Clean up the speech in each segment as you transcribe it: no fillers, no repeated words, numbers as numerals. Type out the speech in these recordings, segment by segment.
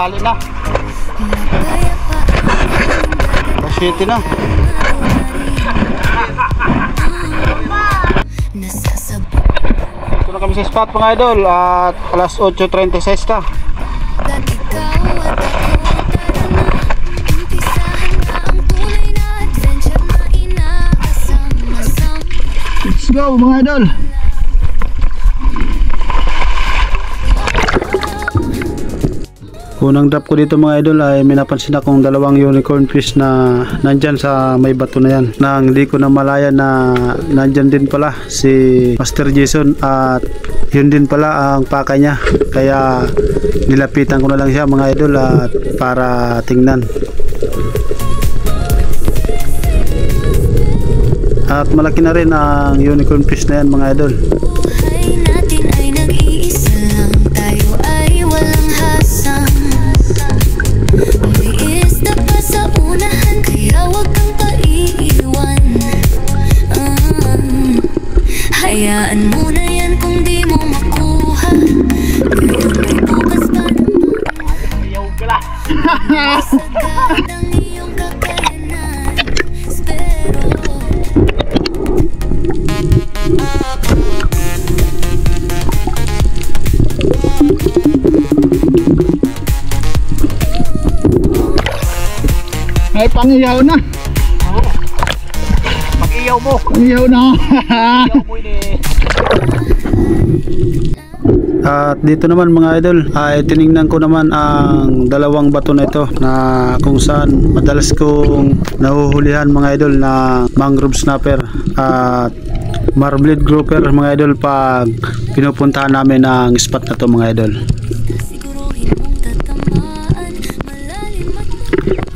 tanghali na. Alas 7 na. Ito na kami sa spot mga idol at alas 8:36 na. Let's go mga idol. Unang drop ko dito mga idol ay may napansin akong dalawang unicorn fish na nandyan sa may bato na yan, na hindi ko na malaya na nandyan din pala si Master Jason at yun din pala ang paka niya, kaya nilapitan ko na lang siya mga idol at para tingnan. At malaki na rin ang unicorn fish na yan mga idol. Hayaan mo na yan kung di mo makuha. Ngayon may bukas pa naman. Ayaw ka lang. Sagad ang iyong kakayanan. Espero ay pangiyaw na. Mag-iyaw mo. Pangiyaw na. Iyaw mo ini. At dito naman mga idol ay tiningnan ko naman ang dalawang bato na ito na kung saan madalas kong nahuhulihan mga idol na mangrove snapper at marbleed grouper mga idol pag pinupuntahan namin ang spot na to mga idol.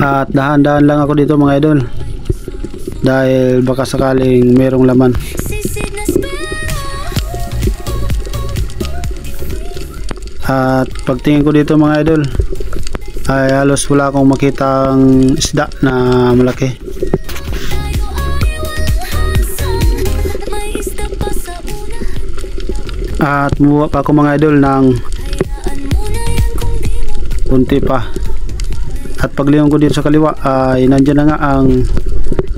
At dahan-dahan lang ako dito mga idol dahil baka sakaling merong laman. At pagtingin ko dito mga idol ay halos wala akong makitang isda na malaki. At muwa pa ako mga idol ng kunti pa. At paglingon ko dito sa kaliwa ay nandiyan na nga ang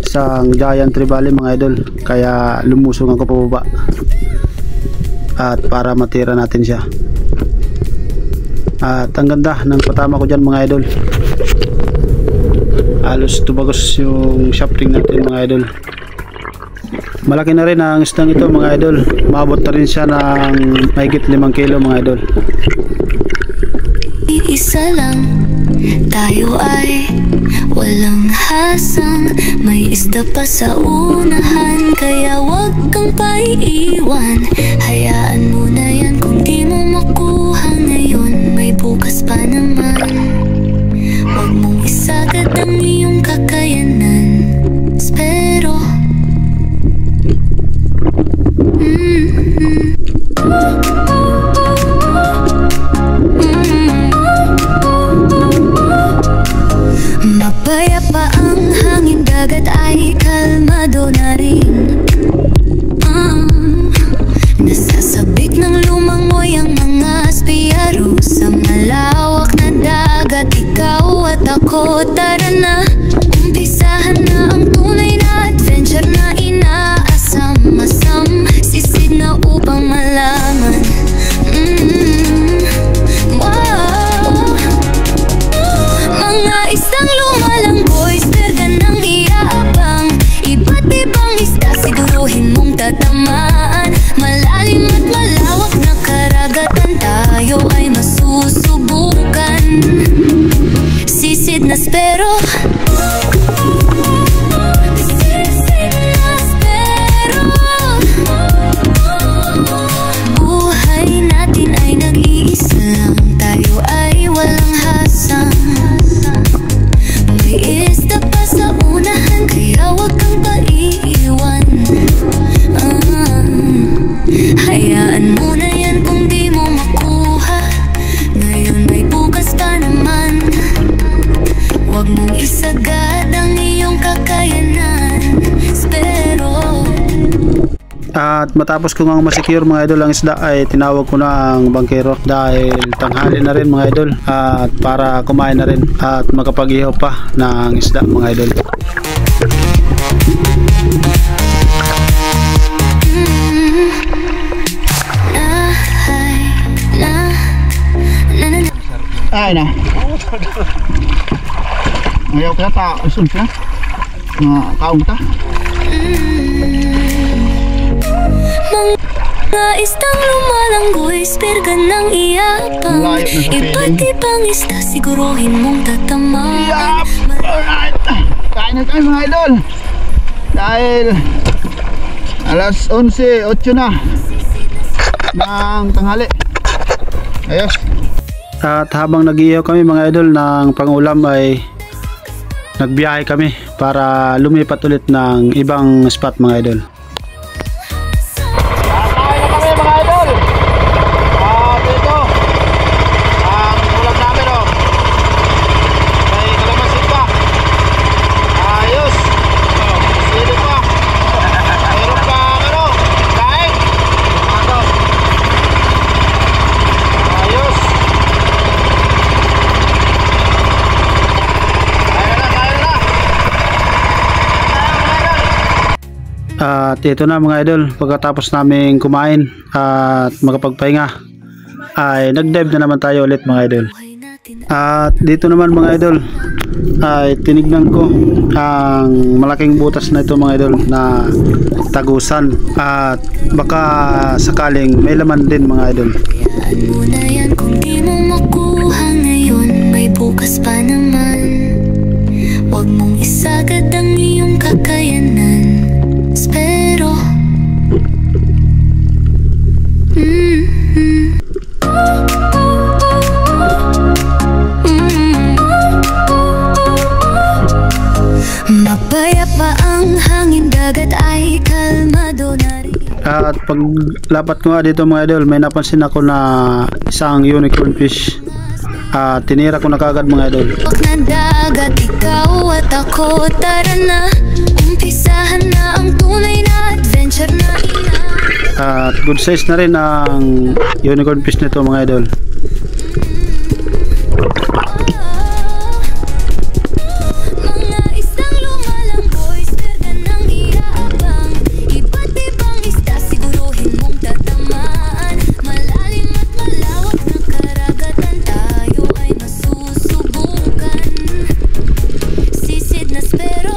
isang giant trevally mga idol, kaya lumusong ako pababa at para matira natin siya. At ang ganda ng patama ko dyan mga idol, halos tubagos yung shafting natin mga idol. Malaki na rin ang isdang ito mga idol, maabot na rin siya ng mahigit 5 kilo mga idol. Isa lang tayo ay walang hasang, may isda pa sa unahan, kaya wag kang paiiwan. Hayaan mo na yan kung di mo makuha ngayon, may bukas pa naman. Wag mong isagad ang iyong kakayanan. Espero mapayapa ang hangin, dagat ay kalmado na rin. Nasasabik ng lumangoy ang mga spiyaro sa malawak na dagat. Ikaw at ako, tara na, umpisahan na ang tunay na adventure na inaasam-asam. Sisid na upang malaman At matapos ko nga masecure mga idol ang isda ay tinawag ko na ang bangkero dahil tanghali na rin mga idol at para kumain na rin at makapag-ihaw pa ng isda mga idol. Ay na. Ayaw kaya ta, usun siya. Kaong ta. Mga istang lumalanggoy, spirga ng iyapang. Iba't ibang ista, siguruhin mong tatamaan. Alright. Kain na tayo mga idol. Dahil alas 11:08 na ng tanghali. Ayos. At habang nag-ihaw kami mga idol ng pangulam ay nagbiyahe kami para lumipat ulit ng ibang spot mga idol. At ito na mga idol, pagkatapos namin kumain at makapagpahinga ay nag-dive na naman tayo ulit mga idol. At dito naman mga idol ay tinignan ko ang malaking butas na ito mga idol na tagusan at baka sakaling may laman din mga idol. Hayaan mo na yan kung di mo makuha ngayon, may bukas pa naman. Huwag mong isagad ang iyong kakayanan. Pero mapayapa ang hangin, dagat ay kalmado na rin. At paglapat ko nga dito mga idol, may napansin ako na isang unicorn fish. Tinira ko na kagad mga idol. Huwag na dagat, ikaw at ako, tara na. Umpisahan na ang tunay na adventure na ina. At good size na rin ang unicorn fish nito mga idol. Mga isang lumalanggoy, spirga ng iyabang. Iba't ibang isda, siguruhin mong tatamaan. Malalim at malawak na karagatan, tayo ay masusubukan. Sisid na spero,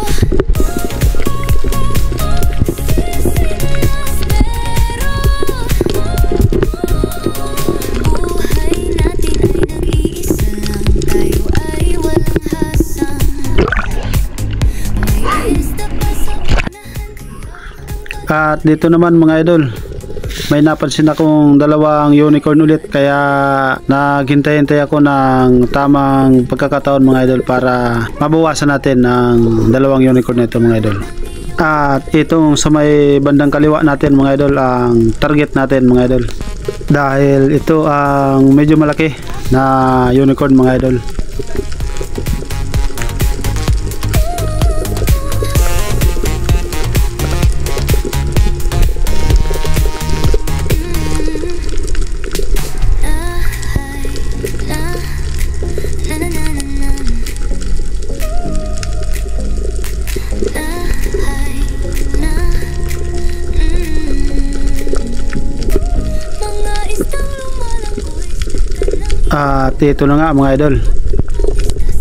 buhay natin ay nag-iisa lang, tayo ay walang hasang. May isda pa sa unahan, At dito naman mga idol, may napansin akong dalawang unicorn ulit kaya naghintay-hintay ako ng tamang pagkakataon mga idol para mabawasan natin ng dalawang unicorn nito mga idol. At itong sa may bandang kaliwa natin mga idol ang target natin mga idol. Dahil ito ang medyo malaki na unicorn mga idol. mga isang lumalanggoy, spirga ng At ito na nga mga idol.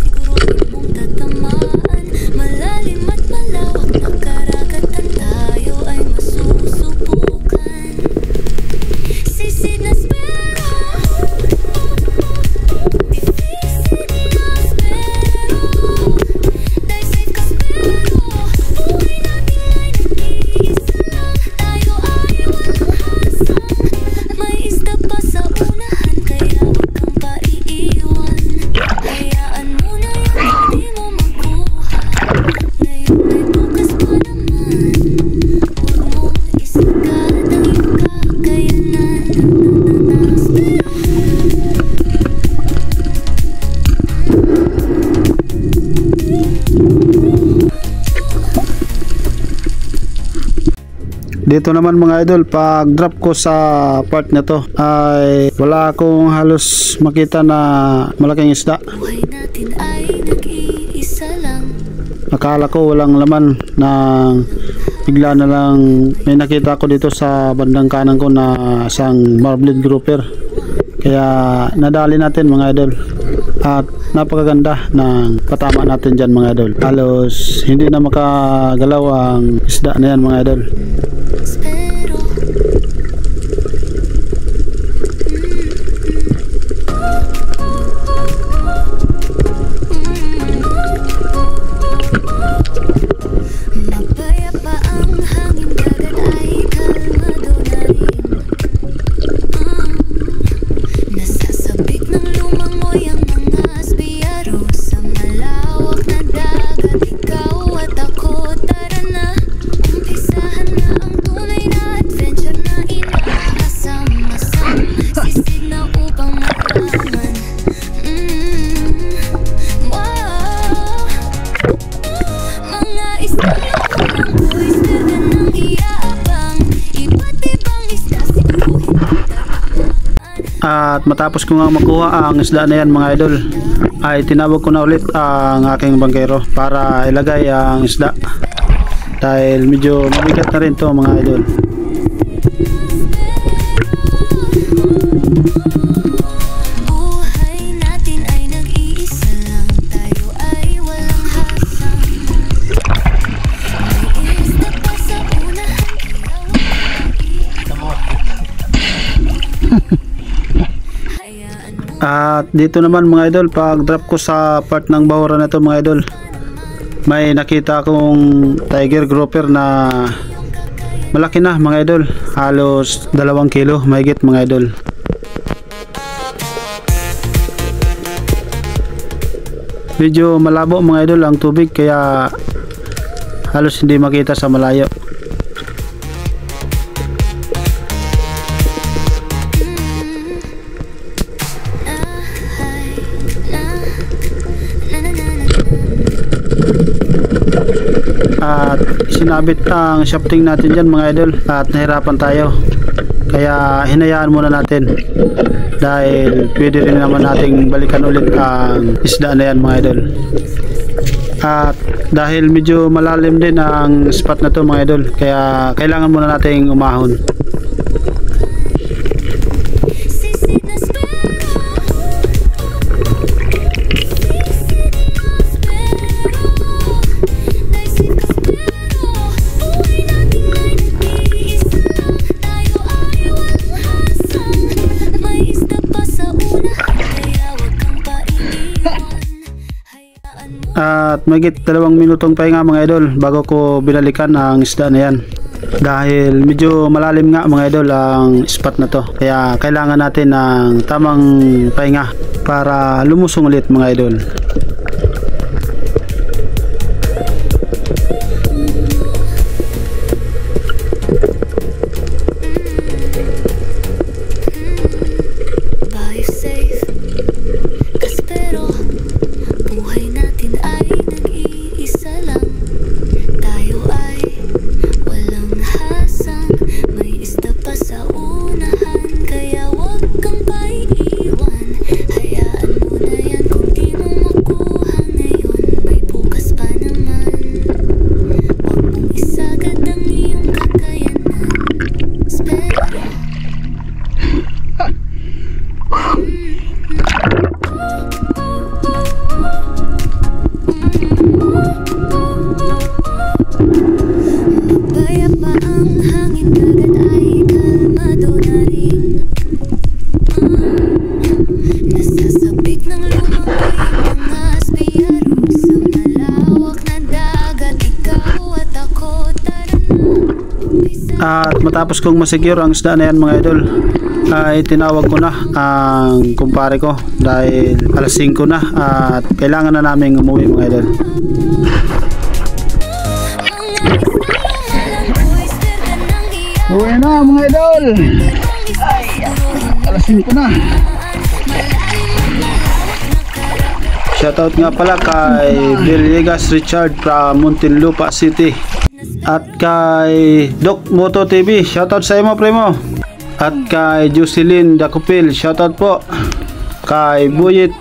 siguruhin mong tatamaan. Malalim at malawak na karagatan, tayo ay masusubukan. Sisid na spero, difficit na spero. Dahil safe ka spero, buhay natin ay nag-iisa lang, tayo ay walang hasang. May isda pa sa unahan, kaya huwag kang paiiwan. Hayaan mo na yan, di mo makuha. Ngayon ay bukas pa naman. Huwag mong isagad ang iyong kakayanan. Dito naman mga idol, pag drop ko sa part na to ay wala akong halos makita na malaking isda. Buhay natin ay nag-iisa lang. Akala ko walang laman, nang bigla na lang may nakita ko dito sa bandang kanan ko na isang marbled grouper. Kaya nadali natin mga idol. At napakaganda ng patama natin dyan mga idol. Halos hindi na makagalaw ang isda na yan mga idol. Pero mapayapa ang hangin, dagat ay kalmado na rin. Nasasabik ng lumangoy ang mga asbiyaro sa malawak na dagat. Ikaw at ako, tara na, umpisahan na ang tunay na adventure na inaasam-asam. Sisid na upang malaman. Wow. Mga isda na unang buwis, karga ng iaabang. Iba't ibang isda siguro hindi tatakbuhan. At matapos ko nga makuha ang isda na yan mga idol, ay tinawag ko na ulit ang aking bangkero para ilagay ang isda. Dahil medyo mabigat na rin to mga idol. Buhay natin ay nag-iisa lang. Tayo ay walang hasang. May isda pa sa unahan, hayaan mo. At dito naman mga idol, pag drop ko sa part ng bahura na to mga idol, may nakita akong tiger grouper na malaki na mga idol. Halos 2 kilo mahigit mga idol. Medyo malabo mga idol ang tubig, kaya halos hindi makita sa malayo. At sinabit ang shafting natin dyan mga idol, at nahirapan tayo, kaya hinayaan muna natin dahil pwede rin naman nating balikan ulit ang isda na yan mga idol. At dahil medyo malalim din ang spot na to mga idol, kaya kailangan muna nating umahon. Sisid na spero, sisid na spero. Buhay natin ay nag-iisa lang. Tayo ay walang hasang. May isda pa sa unahan, kaya wag kang paiiwan. Hayaan mo. At mahigit 2 minutong pahinga mga idol bago ko binalikan ang isda na yan, dahil medyo malalim nga mga idol ang spot na to, kaya kailangan natin ng tamang pahinga para lumusong ulit mga idol. Buy safe, Kaspero. Buhay natin ay nag-iisa lang. Tayo ay walang hasang. May isda pa sa unahan, kaya wag kang paiiwan. Hayaan mo na yan, kung di mo makuha ngayon, may bukas pa naman. Wag mong isagad ang iyong kakayanan. Spero. Mapayapa ang hangin, dagat ay kalmado na rin. Nasasabik ng lumangoy ang mga asbiyaro sa malawak na dagat. Ikaw at ako, tara na, umpisa. At matapos kong masecure ang isda na yan mga idol, ay tinawag ko na ang kumpare ko dahil alas 5 na at kailangan na namin umuwi mga idol. Uwi na mga idol. Alas 5 na. Shoutout nga pala kay Villegas Richard from Muntinlupa City. At kay Doc Moto TV, shoutout sa imo primo. At kay Jocelyn Dacupil, shoutout po. Kay Buyit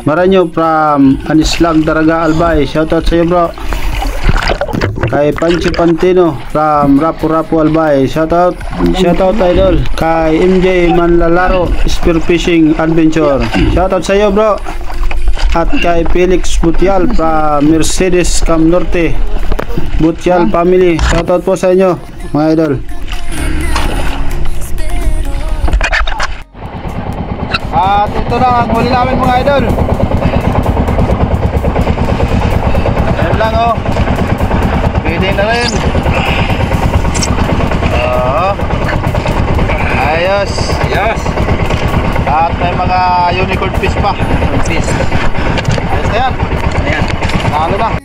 Maranyo from Anislag Daraga Albay, shoutout sa iyo bro. Kay Pancho Pantino from Rapu Rapu Albay, shoutout idol. Kay MJ Manlalaro Spearfishing Adventure, shoutout sa iyo bro. At kay Felix Butial from Mercedes Cam Norte Butial family, shoutout po sa inyo mga idol. At ito na ang huli namin mga idol. Ayan lang oh. Pwede na rin. Ayos. Yes. At may mga unicorn fish pa. Fish. Ayos na yan. Ayan. Nalo na.